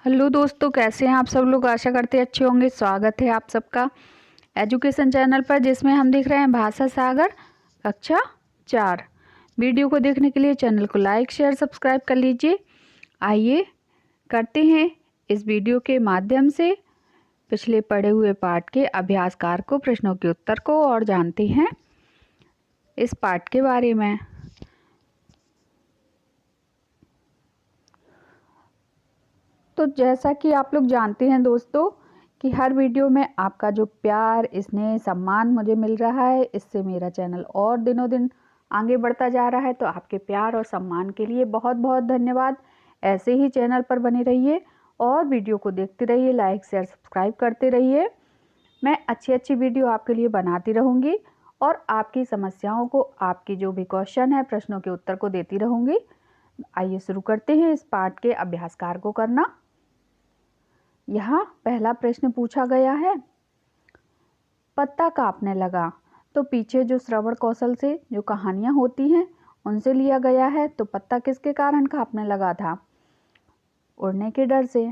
Hello दोस्तों, कैसे हैं आप सब लोग। आशा करते हैं अच्छे होंगे। स्वागत है आप सबका एजुकेशन चैनल पर, जिसमें हम देख रहे हैं भाषा सागर कक्षा 4। वीडियो को देखने के लिए चैनल को लाइक शेयर सब्सक्राइब कर लीजिए। आइए करते हैं इस वीडियो के माध्यम से पिछले पढ़े हुए पाठ के अभ्यासकार को, प्रश्नों के उत्तर को और जानते हैं इस पाठ के बारे में। तो जैसा कि आप लोग जानते हैं दोस्तों कि हर वीडियो में आपका जो प्यार, स्नेह, सम्मान मुझे मिल रहा है, इससे मेरा चैनल और दिनों दिन आगे बढ़ता जा रहा है। तो आपके प्यार और सम्मान के लिए बहुत बहुत धन्यवाद। ऐसे ही चैनल पर बने रहिए और वीडियो को देखते रहिए, लाइक शेयर सब्सक्राइब करते रहिए। मैं अच्छी अच्छी वीडियो आपके लिए बनाती रहूँगी और आपकी समस्याओं को, आपकी जो भी क्वेश्चन है, प्रश्नों के उत्तर को देती रहूँगी। आइए शुरू करते हैं इस पाठ के अभ्यासकार को करना। यहाँ पहला प्रश्न पूछा गया है, पत्ता कांपने लगा। तो पीछे जो श्रवण कौशल से जो कहानियाँ होती हैं उनसे लिया गया है। तो पत्ता किसके कारण कांपने लगा था? उड़ने के डर से।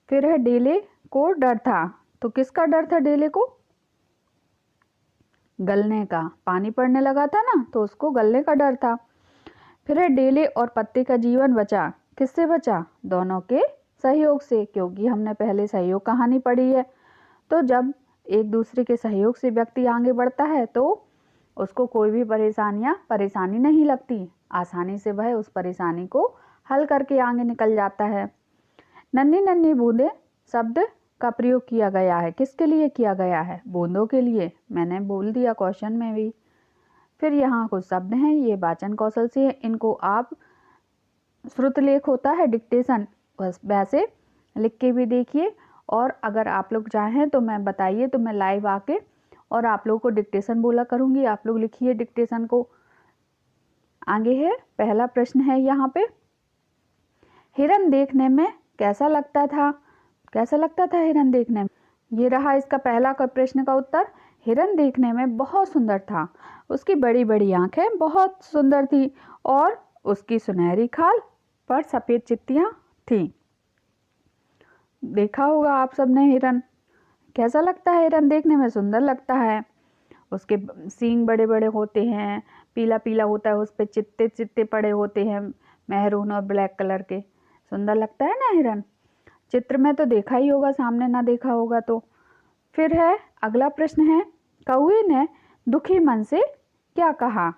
फिर है डेले को डर था। तो किसका डर था डेले को? गलने का। पानी पड़ने लगा था ना, तो उसको गलने का डर था। फिर है डेले और पत्ते का जीवन बचा। किससे बचा? दोनों के सहयोग से, क्योंकि हमने पहले सहयोग कहानी पढ़ी है। तो जब एक दूसरे के सहयोग से व्यक्ति आगे बढ़ता है तो उसको कोई भी परेशानी नहीं लगती। आसानी से वह उस परेशानी को हल करके आगे निकल जाता है। नन्ही नन्ही बूंदे शब्द का प्रयोग किया गया है। किसके लिए किया गया है? बूंदों के लिए। मैंने बोल दिया क्वेश्चन में भी। फिर यहाँ कुछ शब्द हैं, ये वाचन कौशल से, इनको आप श्रुतलेख होता है डिक्टेशन, बस वैसे लिख के भी देखिए। और अगर आप लोग चाहें तो मैं बताइए तो मैं लाइव आके और आप लोगों को डिक्टेशन बोला करूँगी। आप लोग लिखिए डिक्टेशन को। आगे है पहला प्रश्न है यहाँ पे, हिरन देखने में कैसा लगता था? कैसा लगता था हिरन देखने में? ये रहा इसका पहला प्रश्न का उत्तर। हिरन देखने में बहुत सुंदर था। उसकी बड़ी बड़ी आंखें बहुत सुंदर थी और उसकी सुनहरी खाल पर सफ़ेद चित्तियाँ थीं। देखा होगा आप सबने हिरन। कैसा लगता है हिरन? देखने में सुंदर लगता है। उसके सींग बड़े बड़े होते हैं, पीला पीला होता है, उस पर चित्ते चित्ते पड़े होते हैं, मैरून और ब्लैक कलर के। सुंदर लगता है ना हिरन? चित्र में तो देखा ही होगा, सामने ना देखा होगा तो। फिर है अगला प्रश्न है, कौवे ने दुखी मन से क्या कहा?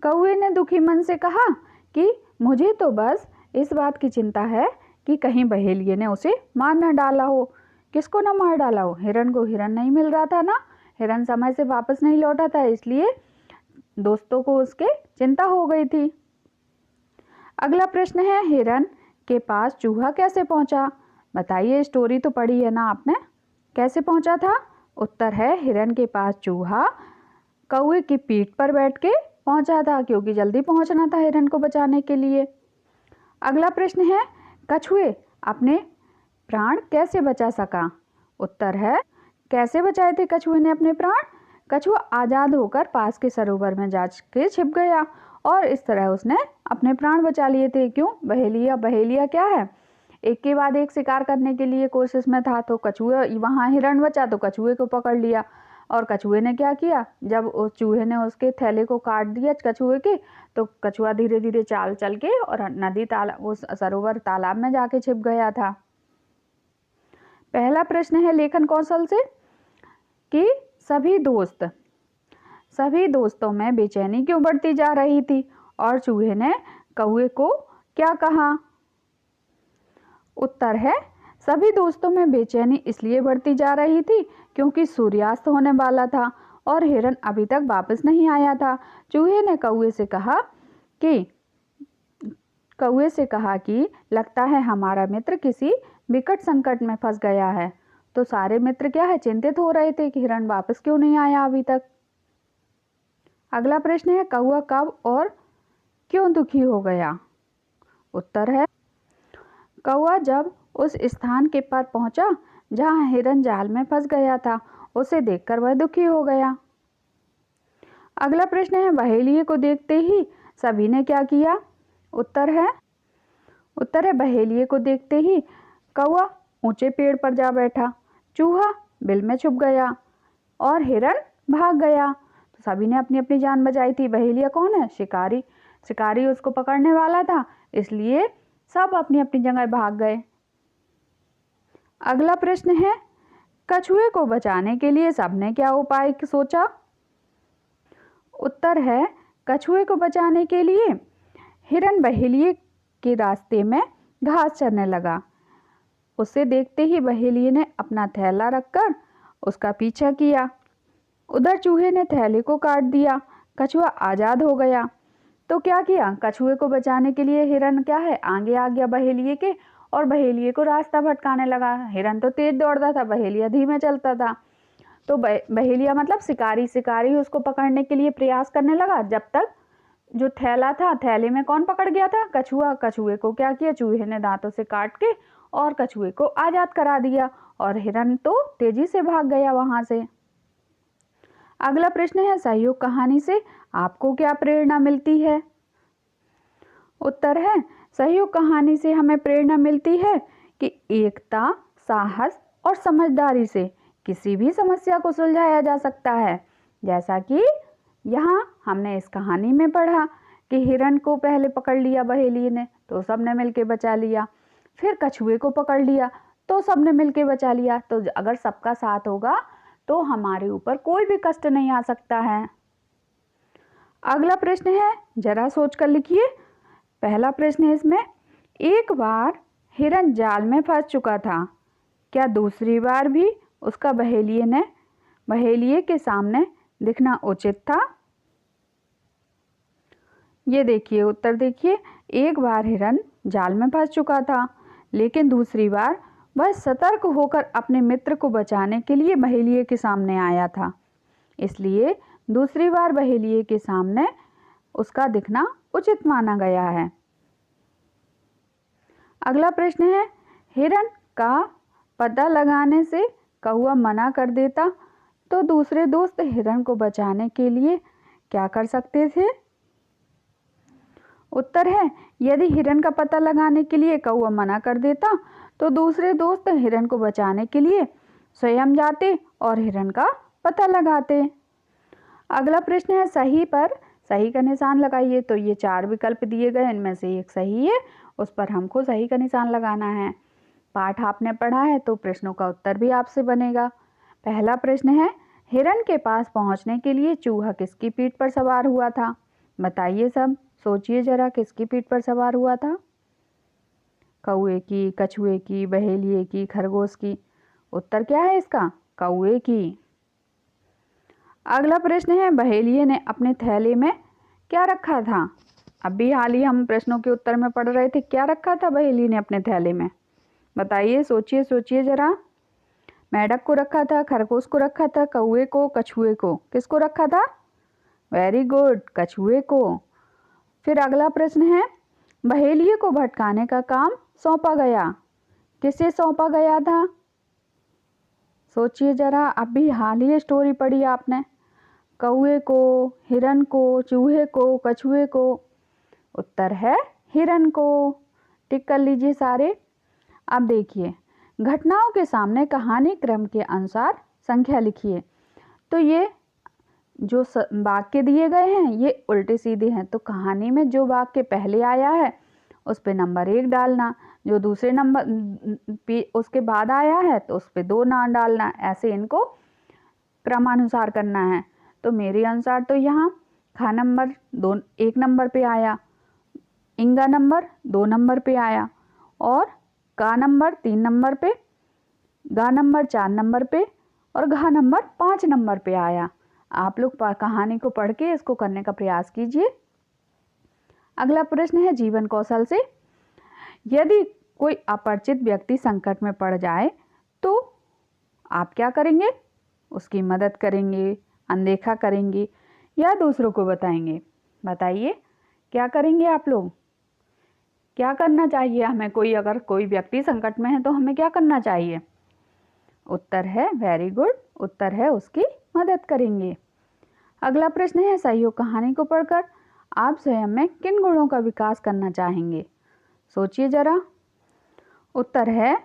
कौवे ने दुखी मन से कहा कि मुझे तो बस इस बात की चिंता है कि कहीं बहेलिये ने उसे मार न डाला हो। किसको न मार डाला हो? हिरन को। हिरन नहीं मिल रहा था ना, हिरन समय से वापस नहीं लौटा था, इसलिए दोस्तों को उसके चिंता हो गई थी। अगला प्रश्न है, हिरन के पास चूहा कैसे पहुंचा? बताइए, स्टोरी तो पढ़ी है ना आपने, कैसे पहुंचा था? उत्तर है, हिरन के पास चूहा कौवे की पीठ पर बैठ के पहुंचा था, क्योंकि जल्दी पहुंचना था हिरन को बचाने के लिए। अगला प्रश्न है, कछुए अपने प्राण कैसे बचा सका? उत्तर है, कैसे बचाए थे कछुए ने अपने प्राण? कछुआ आज़ाद होकर पास के सरोवर में जा के छिप गया और इस तरह उसने अपने प्राण बचा लिए थे। क्यों? बहेलिया क्या है? एक के बाद एक शिकार करने के लिए कोशिश में था, तो कछुए, वहाँ हिरण बचा तो कछुए को पकड़ लिया। और कछुए ने क्या किया, जब उस चूहे ने उसके थैले को काट दिया कछुए के, तो कछुआ धीरे धीरे चाल चल के और नदी तालाब, उस सरोवर तालाब में जाके छिप गया था। पहला प्रश्न है लेखन कौशल से कि सभी दोस्तों में बेचैनी क्यों बढ़ती जा रही थी और चूहे ने कौवे को क्या कहा? उत्तर है, सभी दोस्तों में बेचैनी इसलिए बढ़ती जा रही थी क्योंकि सूर्यास्त होने वाला था और हिरन अभी तक वापस नहीं आया था। चूहे ने कौवे से कहा कि लगता है हमारा मित्र किसी विकट संकट में फंस गया है। तो सारे मित्र क्या है, चिंतित हो रहे थे कि हिरन वापस क्यों नहीं आया अभी तक। अगला प्रश्न है, कौवा कब और क्यों दुखी हो गया? उत्तर है, कौवा जब उस स्थान के पर पहुंचा जहां हिरन जाल में फंस गया था, उसे देखकर वह दुखी हो गया। अगला प्रश्न है, बहेलिये को देखते ही सभी ने क्या किया? उत्तर है, उत्तर है बहेलिये को देखते ही कौवा ऊंचे पेड़ पर जा बैठा, चूहा बिल में छुप गया और हिरन भाग गया। तो सभी ने अपनी अपनी जान बचाई थी। बहेलिया कौन है? शिकारी। शिकारी उसको पकड़ने वाला था, इसलिए सब अपनी अपनी जगह भाग गए। अगला प्रश्न है, कछुए को बचाने के लिए सबने क्या उपाय सोचा? उत्तर है, कछुए को बचाने के लिए हिरन बहेलिये के रास्ते में घास चरने लगा। उसे देखते ही बहेलिये ने अपना थैला रखकर उसका पीछा किया। उधर चूहे ने थैले को काट दिया, कछुआ आज़ाद हो गया। तो क्या किया? कछुए को बचाने के लिए हिरन क्या है, आगे आ गया बहेलिये के और बहेलिये को रास्ता भटकाने लगा। हिरन तो तेज दौड़ता था, बहेलिया धीमे चलता था। तो बहेलिया मतलब शिकारी उसको पकड़ने के लिए प्रयास करने लगा, जब तक जो थैला था, थैले में कौन पकड़ गया था? कछुआ। कछुए को क्या किया? चूहे ने दांतों से काट के और कछुए को आज़ाद करा दिया और हिरन तो तेजी से भाग गया वहां से। अगला प्रश्न है, सहयोग कहानी से आपको क्या प्रेरणा मिलती है? उत्तर है, सहयोग कहानी से हमें प्रेरणा मिलती है कि एकता, साहस और समझदारी से किसी भी समस्या को सुलझाया जा सकता है। जैसा कि यहाँ हमने इस कहानी में पढ़ा कि हिरन को पहले पकड़ लिया बहेलिये ने, तो सबने मिलके बचा लिया। फिर कछुए को पकड़ लिया तो सबने मिलके बचा लिया। तो अगर सबका साथ होगा तो हमारे ऊपर कोई भी कष्ट नहीं आ सकता है। अगला प्रश्न है, जरा सोच कर लिखिए। पहला प्रश्न है इसमें, एक बार हिरन जाल में फंस चुका था, क्या दूसरी बार भी उसका बहेलिये के सामने दिखना उचित था? ये देखिए, उत्तर देखिए। एक बार हिरन जाल में फंस चुका था, लेकिन दूसरी बार वह सतर्क होकर अपने मित्र को बचाने के लिए बहेलिये के सामने आया था, इसलिए दूसरी बार बहेलिये के सामने उसका दिखना उचित माना गया है। अगला प्रश्न है, हिरन का पता लगाने से कौवा मना कर देता तो दूसरे दोस्त हिरन को बचाने के लिए क्या कर सकते थे? उत्तर है, यदि हिरन का पता लगाने के लिए कौवा मना कर देता तो दूसरे दोस्त हिरन को बचाने के लिए स्वयं जाते और हिरन का पता लगाते। अगला प्रश्न है, सही पर सही का निशान लगाइए। तो ये 4 विकल्प दिए गए, इनमें से एक सही है, उस पर हमको सही का निशान लगाना है। पाठ आपने पढ़ा है तो प्रश्नों का उत्तर भी आपसे बनेगा। पहला प्रश्न है, हिरन के पास पहुंचने के लिए चूहा किसकी पीठ पर सवार हुआ था? बताइए, सब सोचिए जरा, किसकी पीठ पर सवार हुआ था? कौवे की, कछुए की, बहेलिये की, खरगोश की? उत्तर क्या है इसका? कौवे की। अगला प्रश्न है, बहेलिये ने अपने थैले में क्या रखा था? अभी हाल ही हम प्रश्नों के उत्तर में पढ़ रहे थे, क्या रखा था बहेलिये ने अपने थैले में? बताइए, सोचिए सोचिए जरा। मेंढक को रखा था, खरगोश को रखा था, कौवे को, कछुए को? किसको रखा था? वेरी गुड, कछुए को। फिर अगला प्रश्न है, बहेलिये को भटकाने का काम सौंपा गया, किसे सौंपा गया था? सोचिए जरा, अभी हाल ही स्टोरी पढ़ी आपने। कौवे को, हिरन को, चूहे को, कछुए को? उत्तर है हिरन को। टिक कर लीजिए सारे। अब देखिए, घटनाओं के सामने कहानी क्रम के अनुसार संख्या लिखिए। तो ये जो वाक्य दिए गए हैं ये उल्टे सीधे हैं, तो कहानी में जो वाक्य पहले आया है उस पे नंबर 1 डालना, जो दूसरे नंबर उसके बाद आया है तो उस पे 2 ना डालना, ऐसे इनको क्रमानुसार करना है। तो मेरे अनुसार तो यहाँ खा नंबर 1 नंबर पे आया, इंगा नंबर 2 नंबर पे आया और का नंबर 3 नंबर पे, गा नंबर 4 नंबर पे और घा नंबर 5 नंबर पे आया। आप लोग कहानी को पढ़ के इसको करने का प्रयास कीजिए। अगला प्रश्न है, जीवन कौशल से यदि कोई अपरिचित व्यक्ति संकट में पड़ जाए तो आप क्या करेंगे? उसकी मदद करेंगे, अनदेखा करेंगे या दूसरों को बताएंगे? बताइए, क्या करेंगे आप लोग? क्या करना चाहिए हमें? अगर कोई व्यक्ति संकट में है तो हमें क्या करना चाहिए? उत्तर है, वेरी गुड, उत्तर है उसकी मदद करेंगे। अगला प्रश्न है, सहयोग कहानी को पढ़कर आप स्वयं में किन गुणों का विकास करना चाहेंगे? सोचिए जरा। उत्तर है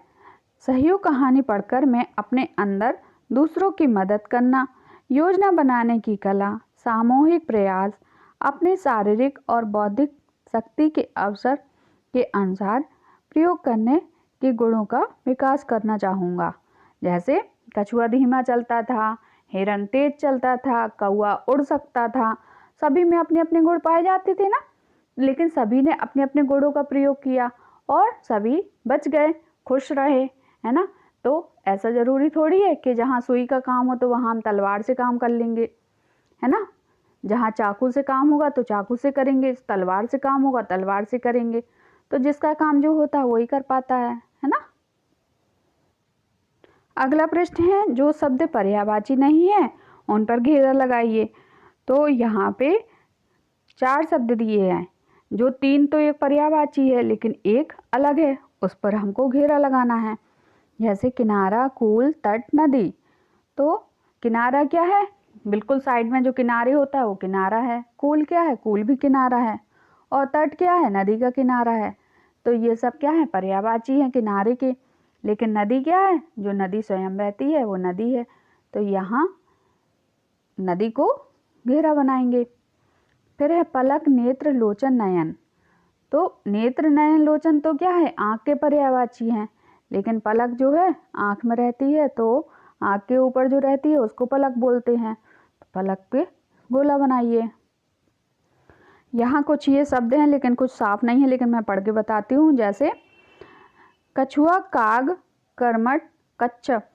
सहयोग कहानी पढ़कर मैं अपने अंदर दूसरों की मदद करना, योजना बनाने की कला, सामूहिक प्रयास, अपने शारीरिक और बौद्धिक शक्ति के अवसर के अनुसार प्रयोग करने के गुणों का विकास करना चाहूँगा। जैसे कछुआ धीमा चलता था, हिरन तेज चलता था, कौवा उड़ सकता था। सभी में अपने अपने गुण पाए जाते थे ना, लेकिन सभी ने अपने अपने गुणों का प्रयोग किया और सभी बच गए, खुश रहे, है ना। तो ऐसा ज़रूरी थोड़ी है कि जहाँ सुई का काम हो तो वहाँ हम तलवार से काम कर लेंगे, है ना। जहाँ चाकू से काम होगा तो चाकू से करेंगे, तलवार से काम होगा तलवार से करेंगे। तो जिसका काम जो होता है वही कर पाता है ना। अगला प्रश्न है, जो शब्द पर्यायवाची नहीं है उन पर घेरा लगाइए। तो यहाँ पे 4 शब्द दिए हैं, जो 3 तो एक पर्यायवाची है लेकिन एक अलग है, उस पर हमको घेरा लगाना है। जैसे किनारा, कूल, तट, नदी। तो किनारा क्या है, बिल्कुल साइड में जो किनारे होता है वो किनारा है। कूल क्या है, कूल भी किनारा है। और तट क्या है, नदी का किनारा है। तो ये सब क्या है, पर्यायवाची हैं किनारे के। लेकिन नदी क्या है, जो नदी स्वयं बहती है वो नदी है। तो यहाँ नदी को घेरा बनाएंगे। फिर है पलक, नेत्र, लोचन, नयन। तो नेत्र, नयन, लोचन तो क्या है, आँख के पर्यायवाची हैं। लेकिन पलक जो है आँख में रहती है, तो आँख के ऊपर जो रहती है उसको पलक बोलते हैं। तो पलक पे गोला बनाइए। यहाँ कुछ ये शब्द हैं लेकिन कुछ साफ नहीं है, लेकिन मैं पढ़ के बताती हूँ। जैसे कछुआ, काग, करमट, कच्छप।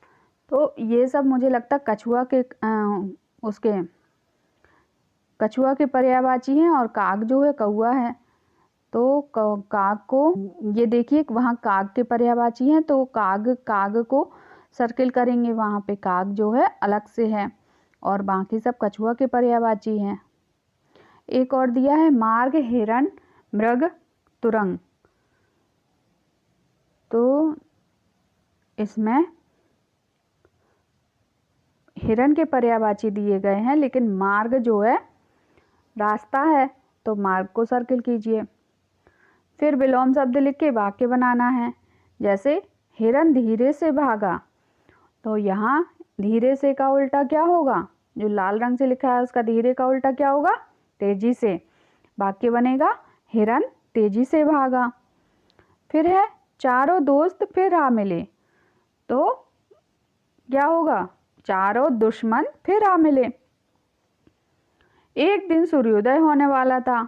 तो ये सब मुझे लगता है कछुआ के पर्यायवाची हैं, और काग जो है कौआ है। तो काग को, ये देखिए वहाँ काग के पर्यायवाची हैं, तो काग को सर्किल करेंगे, वहाँ पे काग जो है अलग से है, और बाकी सब कछुआ के पर्यायवाची हैं। एक और दिया है मार्ग, हिरण, मृग, तुरंग। तो इसमें हिरण के पर्यायवाची दिए गए हैं, लेकिन मार्ग जो है रास्ता है, तो मार्ग को सर्किल कीजिए। फिर विलोम शब्द लिख के वाक्य बनाना है। जैसे हिरन धीरे से भागा। तो यहाँ धीरे से का उल्टा क्या होगा, जो लाल रंग से लिखा है उसका धीरे का उल्टा क्या होगा, तेजी से। वाक्य बनेगा हिरन तेजी से भागा। फिर है चारों दोस्त फिर आ मिले। तो क्या होगा, चारों दुश्मन फिर आ मिले। एक दिन सूर्योदय होने वाला था।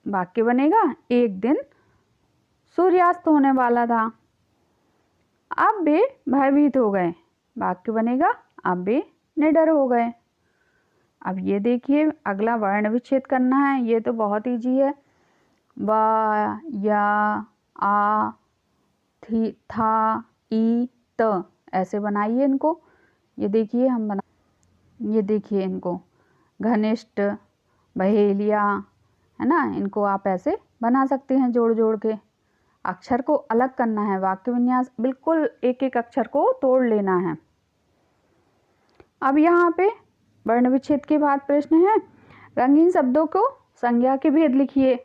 वाक्य बनेगा एक दिन सूर्यास्त होने वाला था। अब वे भयभीत हो गए। वाक्य बनेगा अब वे निडर हो गए। अब ये देखिए अगला वर्ण विच्छेद करना है। ये तो बहुत ईजी है। वा, या, आ, थी, था, ई, त ऐसे बनाइए इनको। ये देखिए ये देखिए इनको घनिष्ठ, बहेलिया, है ना, इनको आप ऐसे बना सकते हैं जोड़ जोड़ के। अक्षर को अलग करना है, वाक्य विन्यास बिल्कुल एक एक अक्षर को तोड़ लेना है। अब यहाँ पे वर्ण विच्छेद के बाद प्रश्न है, रंगीन शब्दों को संज्ञा के भेद लिखिए।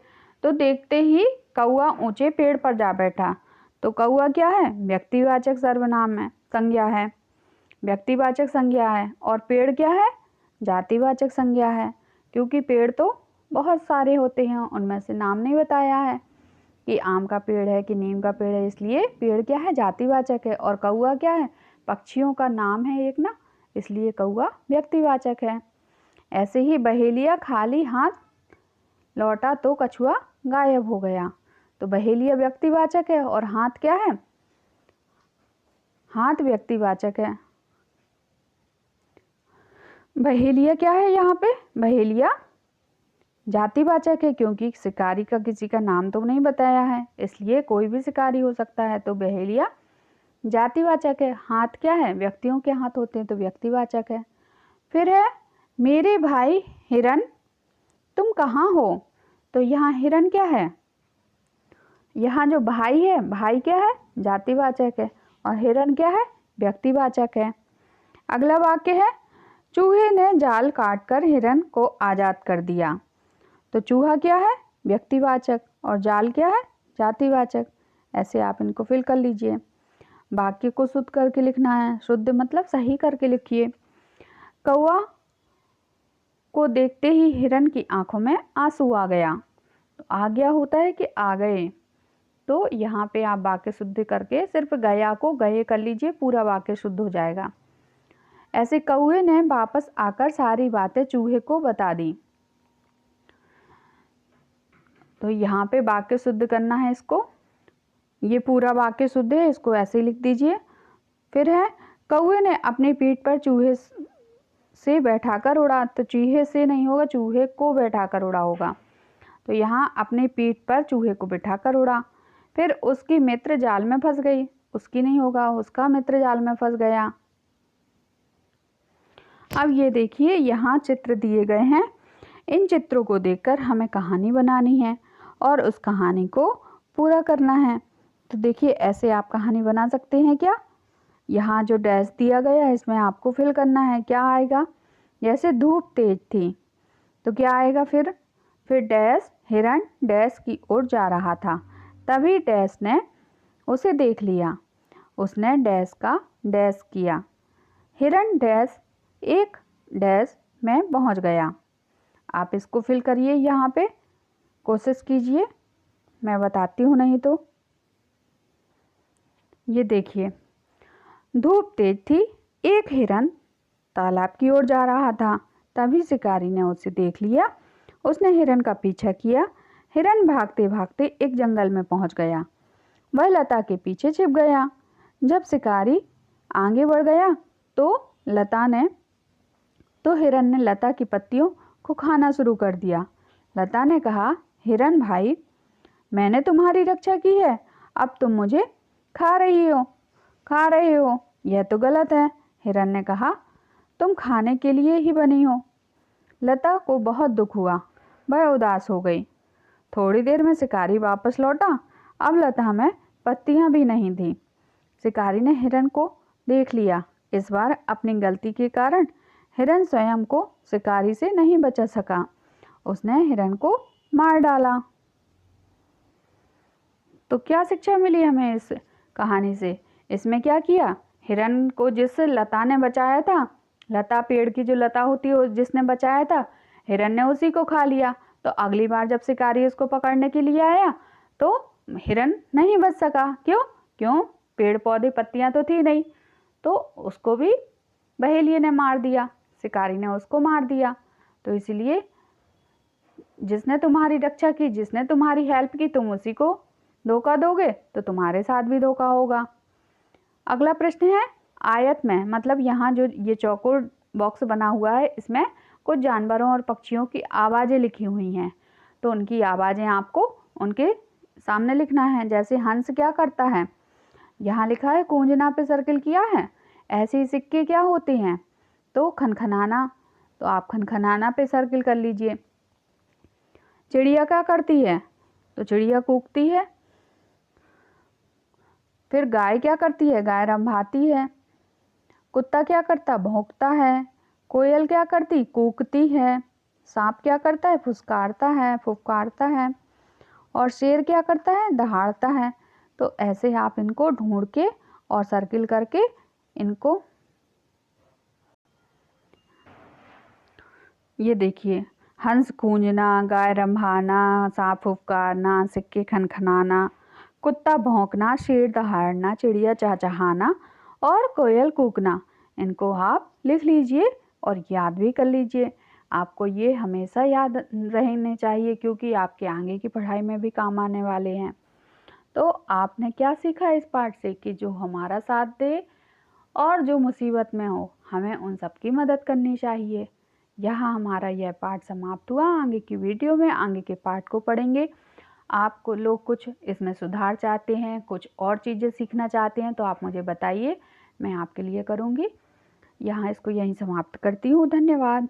तो देखते ही कौआ ऊंचे पेड़ पर जा बैठा। तो कौआ क्या है, व्यक्तिवाचक सर्वनाम है, संज्ञा है, व्यक्तिवाचक संज्ञा है। और पेड़ क्या है, जातिवाचक संज्ञा है, क्योंकि पेड़ तो बहुत सारे होते हैं, उनमें से नाम नहीं बताया है कि आम का पेड़ है कि नीम का पेड़ है, इसलिए पेड़ क्या है, जातिवाचक है। और कौआ क्या है, पक्षियों का नाम है एक ना, इसलिए कौआ व्यक्तिवाचक है। ऐसे ही बहेलिया खाली हाथ लौटा तो कछुआ गायब हो गया। तो बहेलिया व्यक्तिवाचक है और हाथ क्या है, हाथ व्यक्तिवाचक है। बहेलिया क्या है, यहाँ पे बहेलिया जातिवाचक है, क्योंकि शिकारी का किसी का नाम तो नहीं बताया है, इसलिए कोई भी शिकारी हो सकता है। तो बहेलिया जातिवाचक है। हाथ क्या है, व्यक्तियों के हाथ होते हैं, तो व्यक्तिवाचक है। फिर है मेरे भाई हिरन तुम कहाँ हो। तो यहाँ हिरन क्या है, यहाँ जो भाई है, भाई क्या है, जातिवाचक है, और हिरन क्या है, व्यक्तिवाचक है। अगला वाक्य है चूहे ने जाल काटकर हिरन को आज़ाद कर दिया। तो चूहा क्या है, व्यक्तिवाचक, और जाल क्या है, जातिवाचक। ऐसे आप इनको फिल कर लीजिए। वाक्य को शुद्ध करके लिखना है, शुद्ध मतलब सही करके लिखिए। कौवा को देखते ही हिरन की आंखों में आंसू आ गया। तो आ गया होता है कि आ गए, तो यहाँ पे आप वाक्य शुद्ध करके सिर्फ गया को गए कर लीजिए, पूरा वाक्य शुद्ध हो जाएगा। ऐसे कौवे ने वापस आकर सारी बातें चूहे को बता दी। तो यहाँ पे वाक्य शुद्ध करना है इसको, ये पूरा वाक्य शुद्ध है, इसको ऐसे लिख दीजिए। फिर है कौवे ने अपनी पीठ पर चूहे से बैठाकर उड़ा। तो चूहे से नहीं होगा, चूहे को बैठाकर उड़ा होगा। तो यहाँ अपनी पीठ पर चूहे को बिठाकर उड़ा। फिर उसकी मित्र जाल में फंस गई। उसकी नहीं होगा, उसका मित्र जाल में फंस गया। अब ये देखिए यहाँ चित्र दिए गए हैं। इन चित्रों को देखकर हमें कहानी बनानी है और उस कहानी को पूरा करना है। तो देखिए ऐसे आप कहानी बना सकते हैं क्या। यहाँ जो डैश दिया गया है इसमें आपको फिल करना है। क्या आएगा, जैसे धूप तेज थी तो क्या आएगा, फिर डैश हिरन डैश की ओर जा रहा था। तभी डैश ने उसे देख लिया। उसने डैश का डैश किया। हिरन डैश एक डैश में पहुंच गया। आप इसको फिल करिए, यहाँ पे कोशिश कीजिए, मैं बताती हूँ नहीं तो। ये देखिए धूप तेज थी, एक हिरन तालाब की ओर जा रहा था। तभी शिकारी ने उसे देख लिया। उसने हिरन का पीछा किया। हिरन भागते भागते एक जंगल में पहुंच गया। वह लता के पीछे छिप गया। जब शिकारी आगे बढ़ गया तो हिरन ने लता की पत्तियों को खाना शुरू कर दिया। लता ने कहा, हिरन भाई, मैंने तुम्हारी रक्षा की है, अब तुम मुझे खा रहे हो, यह तो गलत है। हिरन ने कहा, तुम खाने के लिए ही बनी हो। लता को बहुत दुख हुआ, वह उदास हो गई। थोड़ी देर में शिकारी वापस लौटा। अब लता में पत्तियां भी नहीं थी। शिकारी ने हिरन को देख लिया। इस बार अपनी गलती के कारण हिरन स्वयं को शिकारी से नहीं बचा सका। उसने हिरन को मार डाला। तो क्या शिक्षा मिली हमें इस कहानी से। इसमें क्या किया, हिरन को जिस लता ने बचाया था, लता पेड़ की जो लता होती है जिसने बचाया था, हिरन ने उसी को खा लिया। तो अगली बार जब शिकारी उसको पकड़ने के लिए आया तो हिरन नहीं बच सका। क्यों पेड़ पौधे पत्तियां तो थी नहीं, तो उसको भी बहेलिये ने मार दिया, शिकारी ने उसको मार दिया। तो इसलिए जिसने तुम्हारी रक्षा की, जिसने तुम्हारी हेल्प की, तुम उसी को धोखा दोगे तो तुम्हारे साथ भी धोखा होगा। अगला प्रश्न है आयत में, मतलब यहाँ जो ये चौकोर बॉक्स बना हुआ है इसमें कुछ जानवरों और पक्षियों की आवाज़ें लिखी हुई हैं। तो उनकी आवाज़ें आपको उनके सामने लिखना है। जैसे हंस क्या करता है, यहाँ लिखा है कूंजना पे सर्किल किया है। ऐसे ही सिक्के क्या होते हैं, तो खनखनाना, तो आप खनखनाना पे सर्किल कर लीजिए। चिड़िया क्या करती है, तो चिड़िया कूकती है। फिर गाय क्या करती है, गाय रंभाती है। कुत्ता क्या करता, भौंकता है। कोयल क्या करती, कूकती है। सांप क्या करता है, फुफकारता है। और शेर क्या करता है, दहाड़ता है। तो ऐसे आप इनको ढूंढ के और सर्किल करके इनको, ये देखिए, हंस कूंजना, गाय रंभाना, सांप फुफकारना, सिक्के खनखनाना, कुत्ता भौंकना, शेर दहाड़ना, चिड़िया चहचहाना और कोयल कूकना। इनको आप लिख लीजिए और याद भी कर लीजिए। आपको ये हमेशा याद रहने चाहिए क्योंकि आपके आगे की पढ़ाई में भी काम आने वाले हैं। तो आपने क्या सीखा इस पाठ से कि जो हमारा साथ दे और जो मुसीबत में हो, हमें उन सब की मदद करनी चाहिए। यहाँ हमारा यह पाठ समाप्त हुआ। आगे की वीडियो में आगे के पाठ को पढ़ेंगे। आपको लोग कुछ इसमें सुधार चाहते हैं, कुछ और चीज़ें सीखना चाहते हैं तो आप मुझे बताइए, मैं आपके लिए करूँगी। यहाँ इसको यहीं समाप्त करती हूँ। धन्यवाद।